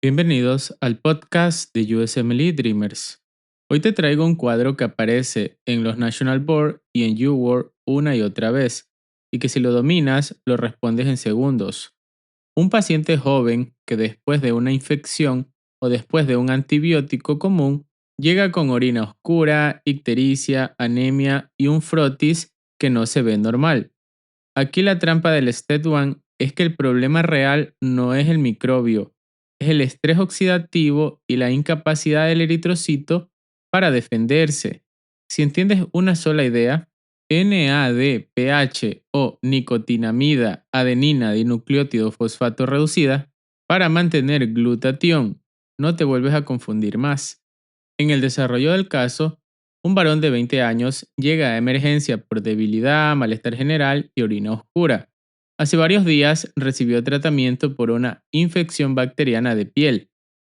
Bienvenidos al podcast de USMLE Dreamers. Hoy te traigo un cuadro que aparece en los National Board y en UWorld una y otra vez, y que si lo dominas lo respondes en segundos. Un paciente joven que después de una infección o después de un antibiótico común llega con orina oscura, ictericia, anemia y un frotis que no se ve normal. Aquí la trampa del STAT1 es que el problema real no es el microbio, es el estrés oxidativo y la incapacidad del eritrocito para defenderse. Si entiendes una sola idea, NADPH o nicotinamida adenina dinucleótido fosfato reducida para mantener glutatión. No te vuelves a confundir más. En el desarrollo del caso, un varón de 20 años llega a emergencia por debilidad, malestar general y orina oscura. Hace varios días recibió tratamiento por una infección bacteriana de piel.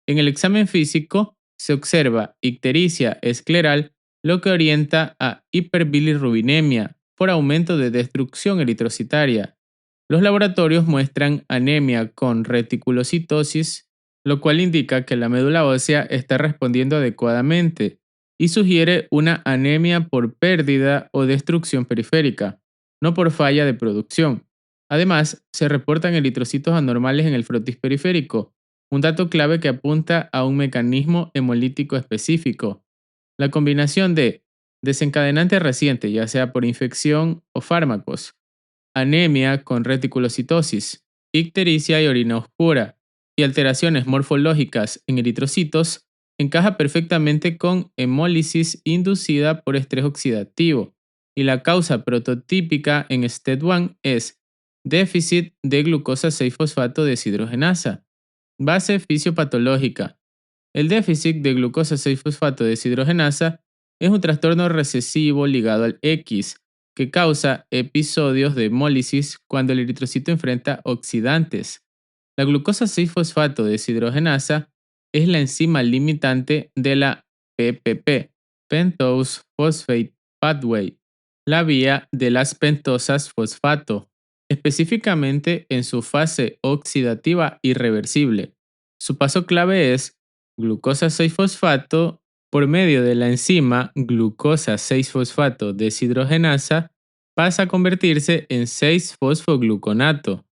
En el examen físico se observa ictericia escleral, lo que orienta a hiperbilirrubinemia por aumento de destrucción eritrocitaria. Los laboratorios muestran anemia con reticulocitosis, lo cual indica que la médula ósea está respondiendo adecuadamente y sugiere una anemia por pérdida o destrucción periférica, no por falla de producción. Además, se reportan eritrocitos anormales en el frotis periférico, un dato clave que apunta a un mecanismo hemolítico específico. La combinación de desencadenante reciente, ya sea por infección o fármacos, anemia con reticulocitosis, ictericia y orina oscura, y alteraciones morfológicas en eritrocitos, encaja perfectamente con hemólisis inducida por estrés oxidativo, y la causa prototípica en STAT1 es déficit de glucosa 6-fosfato deshidrogenasa. Base fisiopatológica. El déficit de glucosa 6-fosfato deshidrogenasa es un trastorno recesivo ligado al X, que causa episodios de hemólisis cuando el eritrocito enfrenta oxidantes. La glucosa 6-fosfato deshidrogenasa es la enzima limitante de la PPP, pentose phosphate pathway, la vía de las pentosas fosfato, específicamente en su fase oxidativa irreversible. Su paso clave es glucosa 6-fosfato por medio de la enzima glucosa 6-fosfato deshidrogenasa pasa a convertirse en 6-fosfogluconato.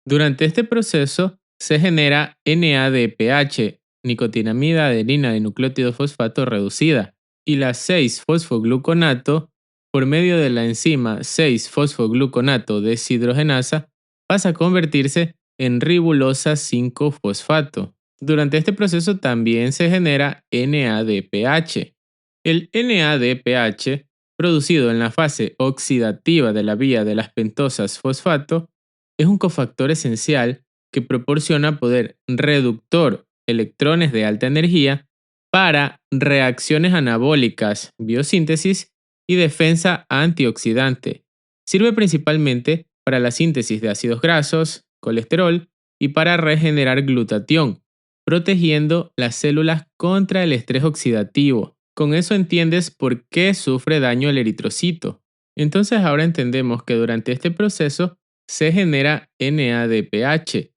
Durante este proceso se genera NADPH, nicotinamida adenina dinucleótido fosfato reducida, y la 6-fosfogluconato por medio de la enzima 6-fosfogluconato deshidrogenasa pasa a convertirse en ribulosa 5-fosfato. Durante este proceso también se genera NADPH. El NADPH, producido en la fase oxidativa de la vía de las pentosas fosfato, es un cofactor esencial que proporciona poder reductor, electrones de alta energía, para reacciones anabólicas, biosíntesis y defensa antioxidante. Sirve principalmente para la síntesis de ácidos grasos, colesterol y para regenerar glutatión, protegiendo las células contra el estrés oxidativo. Con eso entiendes por qué sufre daño el eritrocito. Entonces ahora entendemos que durante este proceso se genera NADPH.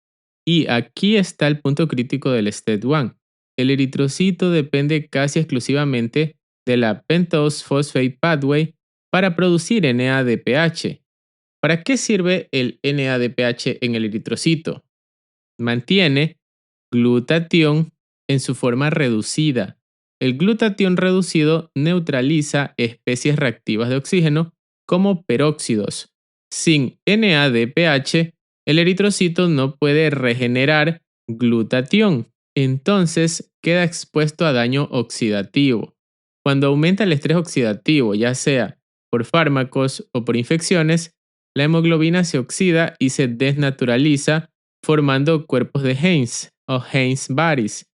Y aquí está el punto crítico del STAT1. El eritrocito depende casi exclusivamente de la pentose phosphate pathway para producir NADPH. ¿Para qué sirve el NADPH en el eritrocito? Mantiene glutatión en su forma reducida. El glutatión reducido neutraliza especies reactivas de oxígeno como peróxidos. Sin NADPH, el eritrocito no puede regenerar glutatión, entonces queda expuesto a daño oxidativo. Cuando aumenta el estrés oxidativo, ya sea por fármacos o por infecciones, la hemoglobina se oxida y se desnaturaliza formando cuerpos de Heinz o Heinz bodies.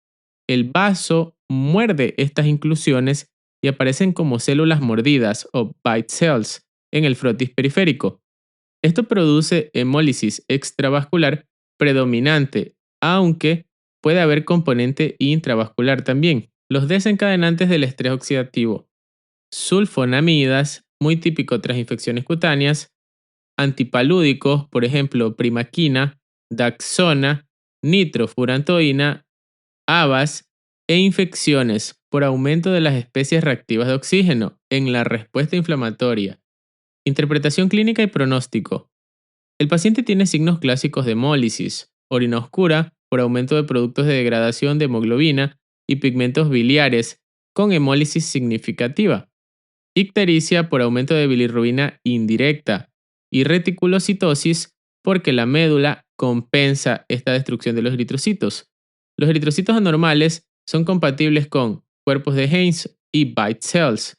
El vaso muerde estas inclusiones y aparecen como células mordidas o bite cells en el frotis periférico. Esto produce hemólisis extravascular predominante, aunque puede haber componente intravascular también. Los desencadenantes del estrés oxidativo: sulfonamidas, muy típico tras infecciones cutáneas; antipalúdicos, por ejemplo, primaquina, daxona, nitrofurantoína habas e infecciones por aumento de las especies reactivas de oxígeno en la respuesta inflamatoria. Interpretación clínica y pronóstico. El paciente tiene signos clásicos de hemólisis, orina oscura por aumento de productos de degradación de hemoglobina y pigmentos biliares con hemólisis significativa, ictericia por aumento de bilirrubina indirecta y reticulocitosis porque la médula compensa esta destrucción de los eritrocitos. Los eritrocitos anormales son compatibles con cuerpos de Heinz y Bite cells.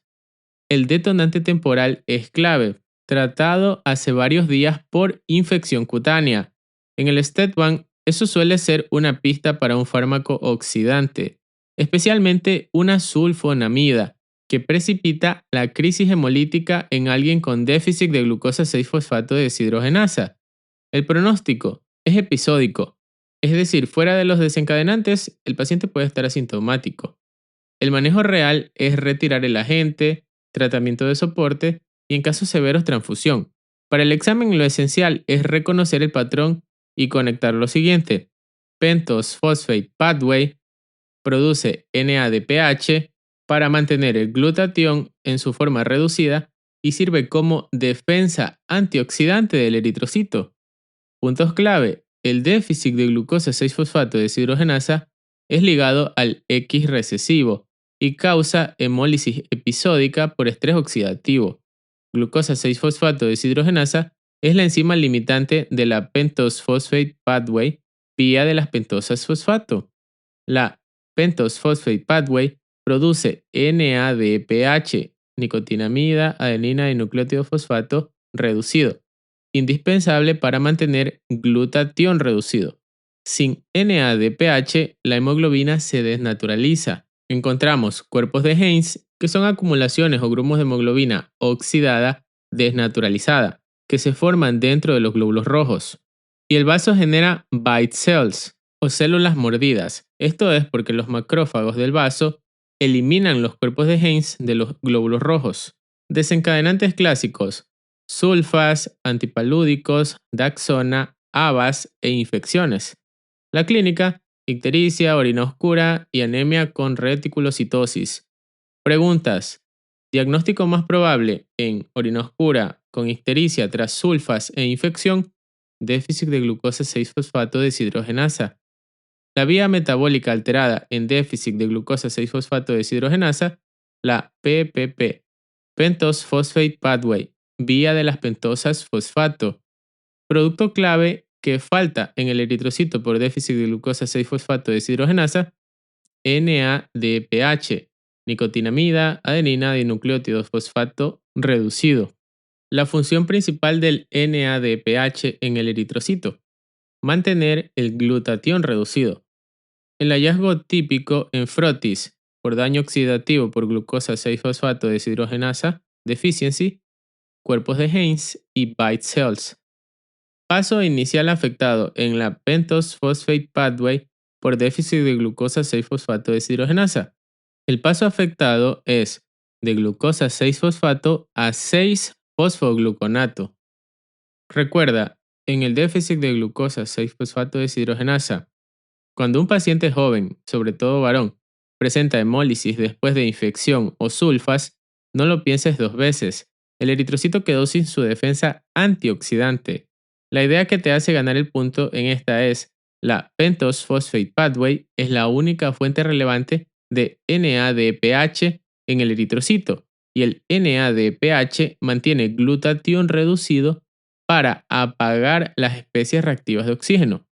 El detonante temporal es clave, tratado hace varios días por infección cutánea. En el STAT1, eso suele ser una pista para un fármaco oxidante, especialmente una sulfonamida, que precipita la crisis hemolítica en alguien con déficit de glucosa 6-fosfato deshidrogenasa. El pronóstico es episódico, es decir, fuera de los desencadenantes, el paciente puede estar asintomático. El manejo real es retirar el agente, tratamiento de soporte y en casos severos transfusión. Para el examen lo esencial es reconocer el patrón y conectar lo siguiente. Pentose Phosphate Pathway produce NADPH para mantener el glutatión en su forma reducida y sirve como defensa antioxidante del eritrocito. Puntos clave. El déficit de glucosa 6-fosfato deshidrogenasa es ligado al X recesivo y causa hemólisis episódica por estrés oxidativo. Glucosa 6-fosfato deshidrogenasa es la enzima limitante de la pentose phosphate pathway vía de las pentosas fosfato. La pentose phosphate pathway produce NADPH, nicotinamida, adenina y nucleótido fosfato reducido, indispensable para mantener glutatión reducido. Sin NADPH, la hemoglobina se desnaturaliza. Encontramos cuerpos de Heinz, que son acumulaciones o grumos de hemoglobina oxidada desnaturalizada, que se forman dentro de los glóbulos rojos. Y el vaso genera bite cells, o células mordidas. Esto es porque los macrófagos del vaso eliminan los cuerpos de Heinz de los glóbulos rojos. Desencadenantes clásicos: sulfas, antipalúdicos, daxona, habas e infecciones. La clínica: ictericia, orina oscura y anemia con reticulocitosis. Preguntas: diagnóstico más probable en orina oscura con ictericia tras sulfas e infección, déficit de glucosa 6-fosfato deshidrogenasa. La vía metabólica alterada en déficit de glucosa 6-fosfato deshidrogenasa, la PPP, pentose phosphate pathway, vía de las pentosas fosfato. Producto clave que falta en el eritrocito por déficit de glucosa 6-fosfato deshidrogenasa, NADPH, nicotinamida, adenina dinucleótido fosfato reducido. La función principal del NADPH en el eritrocito: mantener el glutatión reducido. El hallazgo típico en frotis por daño oxidativo por glucosa 6-fosfato deshidrogenasa deficiency, cuerpos de Heinz y Bite cells. Paso inicial afectado en la pentose phosphate pathway por déficit de glucosa 6-fosfato deshidrogenasa. El paso afectado es de glucosa 6-fosfato a 6-fosfogluconato. Recuerda, en el déficit de glucosa 6-fosfato deshidrogenasa, cuando un paciente joven, sobre todo varón, presenta hemólisis después de infección o sulfas, no lo pienses dos veces. El eritrocito quedó sin su defensa antioxidante. La idea que te hace ganar el punto en esta es: la pentose phosphate pathway es la única fuente relevante de NADPH en el eritrocito, y el NADPH mantiene glutatión reducido para apagar las especies reactivas de oxígeno.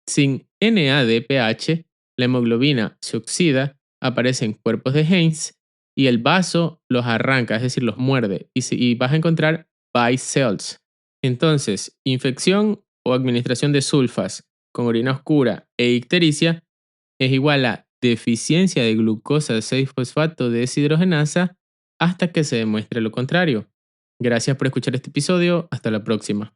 Sin NADPH, la hemoglobina se oxida, aparecen cuerpos de Heinz y el vaso los arranca, es decir, los muerde, y vas a encontrar bite cells. Entonces, infección o administración de sulfas con orina oscura e ictericia es igual a deficiencia de glucosa 6-fosfato deshidrogenasa hasta que se demuestre lo contrario. Gracias por escuchar este episodio. Hasta la próxima.